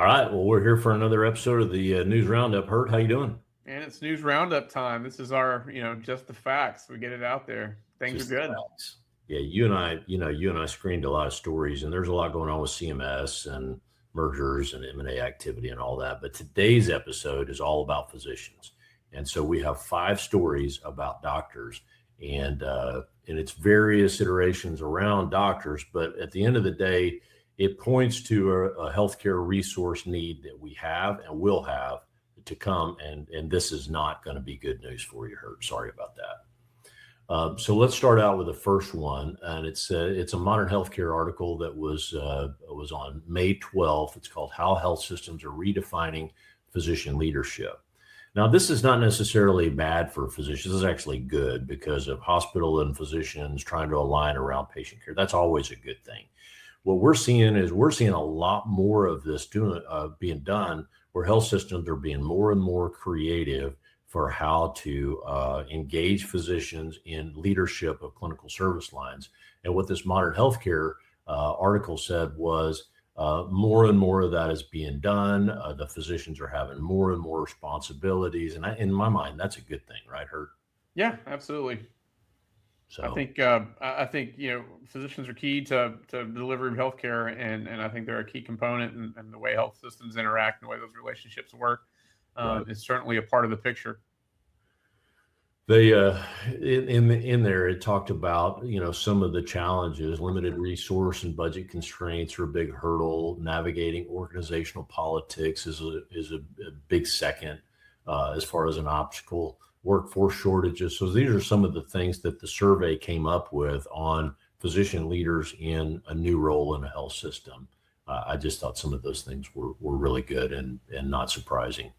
All right. Well, we're here for another episode of the News Roundup. Hurt, how you doing? And it's news roundup time. This is our, just the facts. We get it out there. Things are Just the good. facts. Yeah, you and I screened a lot of stories, and there's a lot going on with CMS and mergers and M&A activity and all that. But today's episode is all about physicians, and so we have 5 stories about doctors, and it's various iterations around doctors. But at the end of the day, it points to a healthcare resource need that we have and will have to come, and this is not going to be good news for you, Hurt. Sorry about that. So let's start out with the first one, and it's a Modern Healthcare article that was on May 12th. It's called "How Health Systems Are Redefining Physician Leadership." Now, this is not necessarily bad for physicians. This is actually good because of hospital and physicians trying to align around patient care. That's always a good thing. What we're seeing a lot more of this being done, where health systems are being more and more creative for how to engage physicians in leadership of clinical service lines. And what this Modern Healthcare article said was more and more of that is being done. The physicians are having more and more responsibilities. And in my mind, that's a good thing, right, Hurt? Yeah, absolutely. I So, think I think physicians are key to delivery of healthcare, and I think they're a key component in the way health systems interact and the way those relationships work. right. Is certainly a part of the picture. They in there it talked about some of the challenges. Limited resource and budget constraints are a big hurdle. Navigating organizational politics is a big second as far as an obstacle. Workforce shortages. So these are some of the things that the survey came up with on physician leaders in a new role in a health system. I just thought some of those things were really good and not surprising.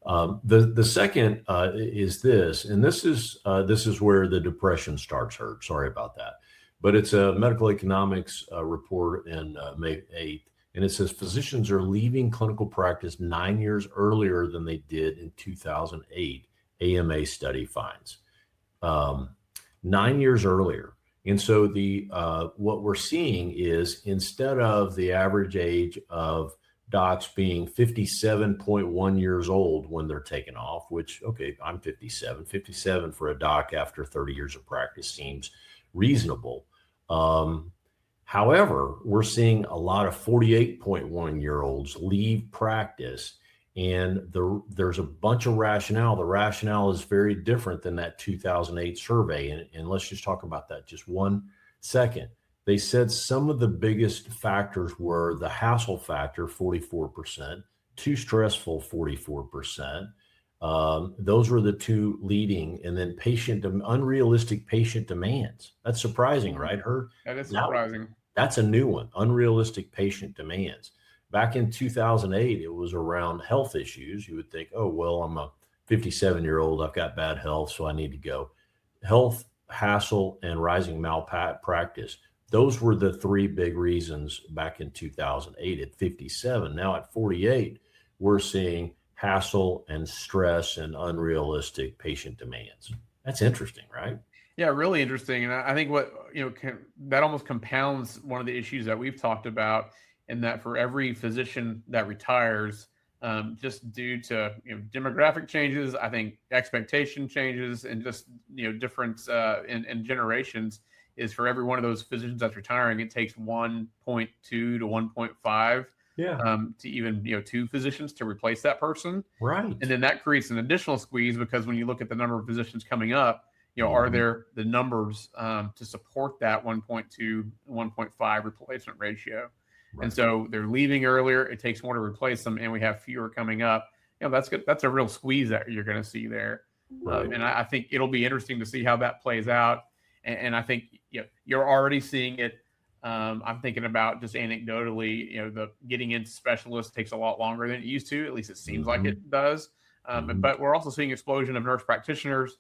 The second is this, and this is where the depression starts. Hurt. Sorry about that, but it's a medical economics report in May 8th, and it says physicians are leaving clinical practice 9 years earlier than they did in 2008. AMA study finds 9 years earlier. And so the what we're seeing is, instead of the average age of docs being 57.1 years old when they're taken off, which, okay, I'm 57 for a doc after 30 years of practice seems reasonable. However, we're seeing a lot of 48.1-year-olds leave practice, and there's a bunch of rationale. The rationale is very different than that 2008 survey, and let's just talk about that just 1 second. They said some of the biggest factors were the hassle factor, 44%, too stressful, 44%. Those were the 2 leading, and then unrealistic patient demands. That's surprising, Mhm. right? That is Now, surprising. that's a new one, unrealistic patient demands. Back in 2008, it was around health issues. You would think, oh, well, I'm a 57-year-old, I've got bad health, so I need to go. Health, hassle, and rising malpractice. Those were the 3 big reasons back in 2008 at 57. Now at 48, we're seeing hassle and stress and unrealistic patient demands. That's interesting, right? Yeah, really interesting. And I think what that almost compounds one of the issues that we've talked about, in that for every physician that retires, just due to demographic changes, I think expectation changes, and just difference in generations, is for every one of those physicians that's retiring, it takes 1.2 to 1.5 Yeah. to even 2 physicians to replace that person. And Right. then that creates an additional squeeze, because when you look at the number of physicians coming up, are Mhm. there the numbers to support that 1.2, 1.5 replacement ratio? And Right. so they're leaving earlier. It takes more to replace them, and we have fewer coming up. That's good. That's a real squeeze that you're going to see there. Right. And I think it'll be interesting to see how that plays out. And I think you're already seeing it. I'm thinking about, just anecdotally, the getting into specialists takes a lot longer than it used to. At least it seems like Mhm. it does. Mhm. But we're also seeing explosion of nurse practitioners,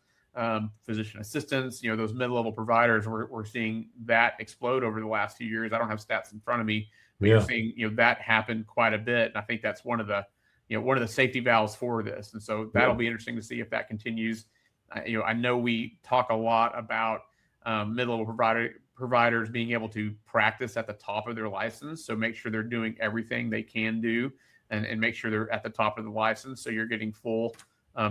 physician assistants, those mid-level providers. We're seeing that explode over the last few years. I don't have stats in front of me, but you're Yeah. seeing that happen quite a bit. And I think that's one of the safety valves for this. And so that'll Yeah. be interesting to see if that continues. I know we talk a lot about mid-level providers being able to practice at the top of their license, so make sure they're doing everything they can do and make sure they're at the top of the license. So you're getting full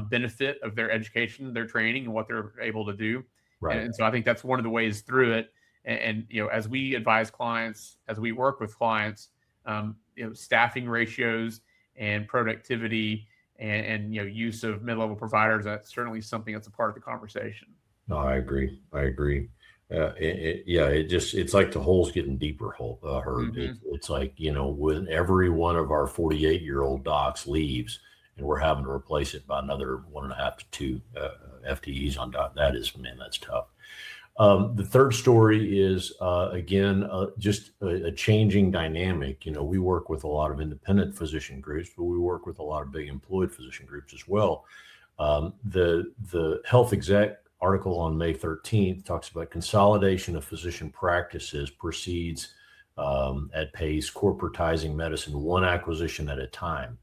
benefit of their education, their training, and what they're able to do. Right. And so I think that's one of the ways through it. And as we advise clients, as we work with clients, staffing ratios and productivity and use of mid-level providers, that's certainly something that's a part of the conversation. No, I agree. It's like the hole's getting deeper. Herb. Mm-hmm. It's like, when every one of our 48-year-old docs leaves, and we're having to replace it by another 1.5 to 2 FTEs on doc. That's tough. The third story is, again, just a changing dynamic. We work with a lot of independent physician groups, but we work with a lot of big employed physician groups as well. The Health Exec article on May 13th talks about consolidation of physician practices proceeds at pace, corporatizing medicine one acquisition at a time.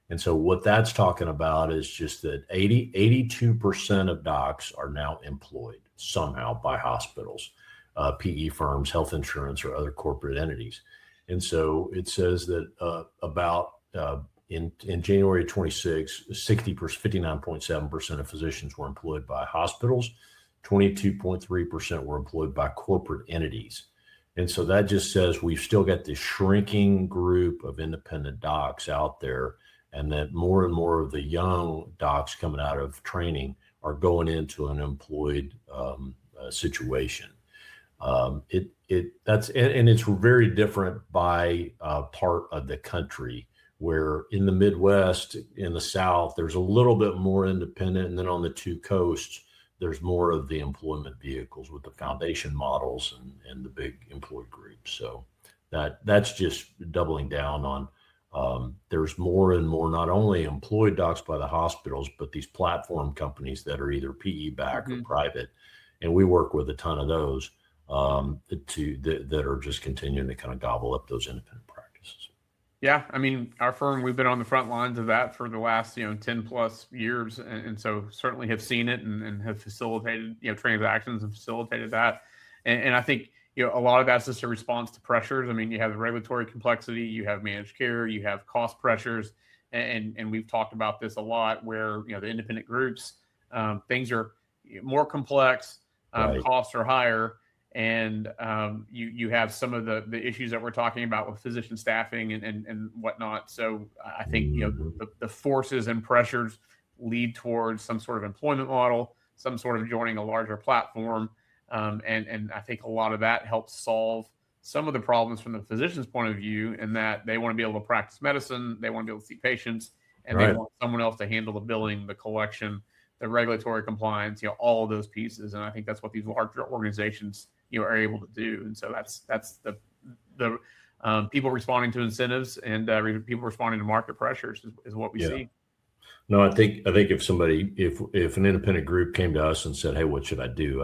And so what that's talking about is just that 82% of docs are now employed somehow by hospitals, PE firms, health insurance, or other corporate entities. And so it says that in January 26, 59.7% of physicians were employed by hospitals, 22.3% were employed by corporate entities. And so that just says we've still got this shrinking group of independent docs out there, and that more and more of the young docs coming out of training are going into an employed situation. It's very different by part of the country, where in the Midwest, in the South, there's a little bit more independent. And then on the two coasts, there's more of the employment vehicles with the foundation models and the big employed groups. So that's just doubling down on there's more and more, not only employed docs by the hospitals, but these platform companies that are either PE backed or private. And we work with a ton of those that are just continuing to kind of gobble up those independent practices. Yeah, our firm, we've been on the front lines of that for the last 10 plus years, and so certainly have seen it and have facilitated transactions and facilitated that. And I think a lot of that's just a response to pressures. You have the regulatory complexity, you have managed care, you have cost pressures, and we've talked about this a lot, where the independent groups, things are more complex, Right. costs are higher. And you have some of the issues that we're talking about with physician staffing and whatnot. So I think the forces and pressures lead towards some sort of employment model, some sort of joining a larger platform, and I think a lot of that helps solve some of the problems from the physician's point of view, in that they want to be able to practice medicine, they want to be able to see patients, and they want someone else to handle the billing, the collection, the regulatory compliance, all of those pieces. And I think that's what these larger organizations are able to do. And so that's the people responding to incentives and people responding to market pressures is what we see. No, I think if an independent group came to us and said, "Hey, what should I do?"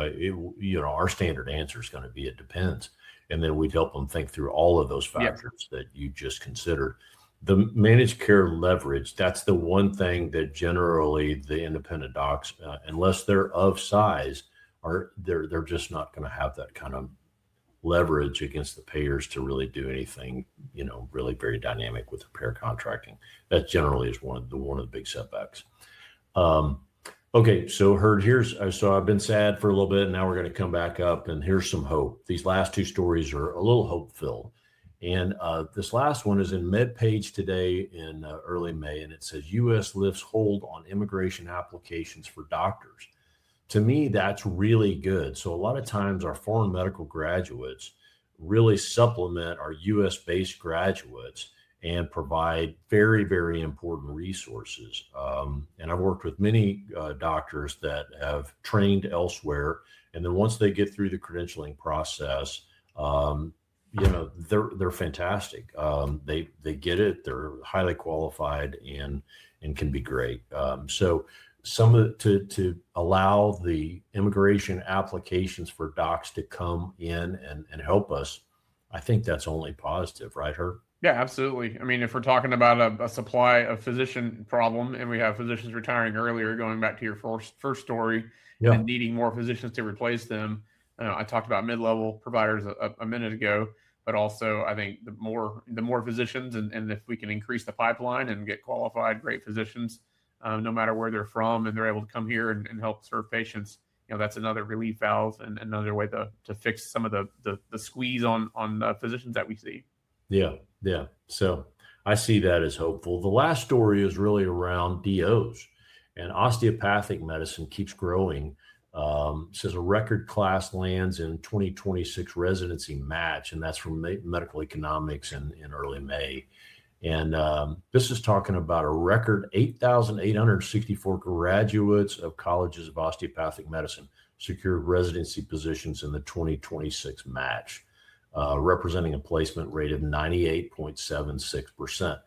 Our standard answer is going to be, "It depends," and then we'd help them think through all of those factors that you just considered. The managed care leverage, that's the one thing that generally the independent docs, unless they're of size, they're just not going to have that kind of leverage against the payers to really do anything, really very dynamic with repair contracting. That generally is one of the big setbacks. Okay, so so I've been sad for a little bit, and now we're going to come back up, and here's some hope. These last two stories are a little hope-filled. And this last one is in MedPage today in early May, and it says U.S. lifts hold on immigration applications for doctors. To me, that's really good. So a lot of times our foreign medical graduates really supplement our U.S.-based graduates and provide very, very important resources. And I've worked with many doctors that have trained elsewhere, and then once they get through the credentialing process, they're fantastic. They get it. They're highly qualified and can be great. So to allow the immigration applications for docs to come in and help us, I think that's only positive, right, Herb? Yeah, absolutely. If we're talking about a supply of physician problem, and we have physicians retiring earlier, going back to your first story, and then needing more physicians to replace them. I talked about mid-level providers a minute ago, but also I think the more physicians, and if we can increase the pipeline and get qualified, great physicians, no matter where they're from, and they're able to come here and help serve patients, that's another relief valve and another way to fix some of the squeeze on physicians that we see. Yeah, yeah. So I see that as hopeful. The last story is really around DOs, and osteopathic medicine keeps growing. Says a record class lands in 2026 residency match, and that's from Medical Economics in early May. And this is talking about a record 8,864 graduates of colleges of osteopathic medicine secured residency positions in the 2026 match, representing a placement rate of 98.76%.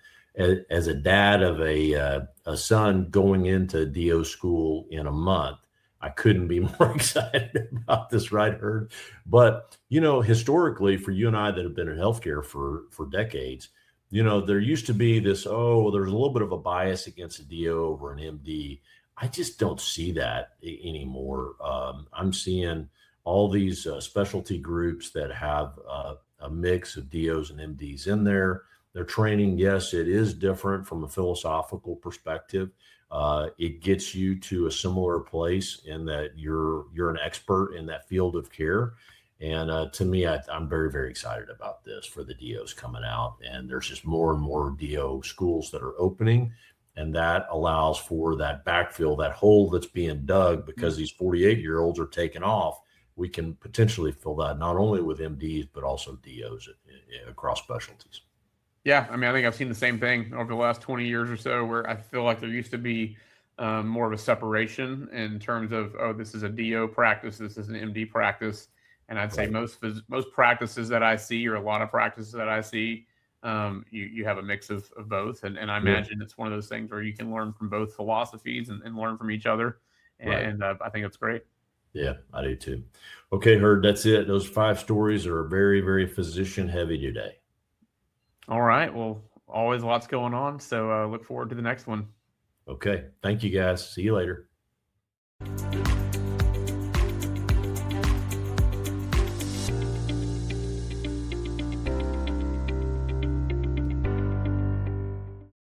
As a dad of a son going into DO school in a month, I couldn't be more excited about this, right, Herd? But, historically, for you and I that have been in healthcare for decades, there used to be this, there's a little bit of a bias against a DO over an MD. I just don't see that anymore. I'm seeing all these specialty groups that have a mix of DOs and MDs in there. Their training, yes, it is different from a philosophical perspective. It gets you to a similar place in that you're an expert in that field of care. And to me, I'm very, very excited about this for the DOs coming out. And there's just more and more DO schools that are opening. And that allows for that backfill, that hole that's being dug because these 48-year-olds are taking off. We can potentially fill that not only with MDs, but also DOs across specialties. Yeah, I mean, I think I've seen the same thing over the last 20 years or so, where I feel like there used to be more of a separation in terms of, this is a DO practice, this is an MD practice. And I'd say most practices that I see, or a lot of practices that I see, you have a mix of both. And I imagine it's one of those things where you can learn from both philosophies and learn from each other. And I think it's great. Yeah, I do too. Okay, Herd, that's it. Those 5 stories are very, very physician heavy today. All right. Well, always lots going on. So look forward to the next one. Okay. Thank you, guys. See you later.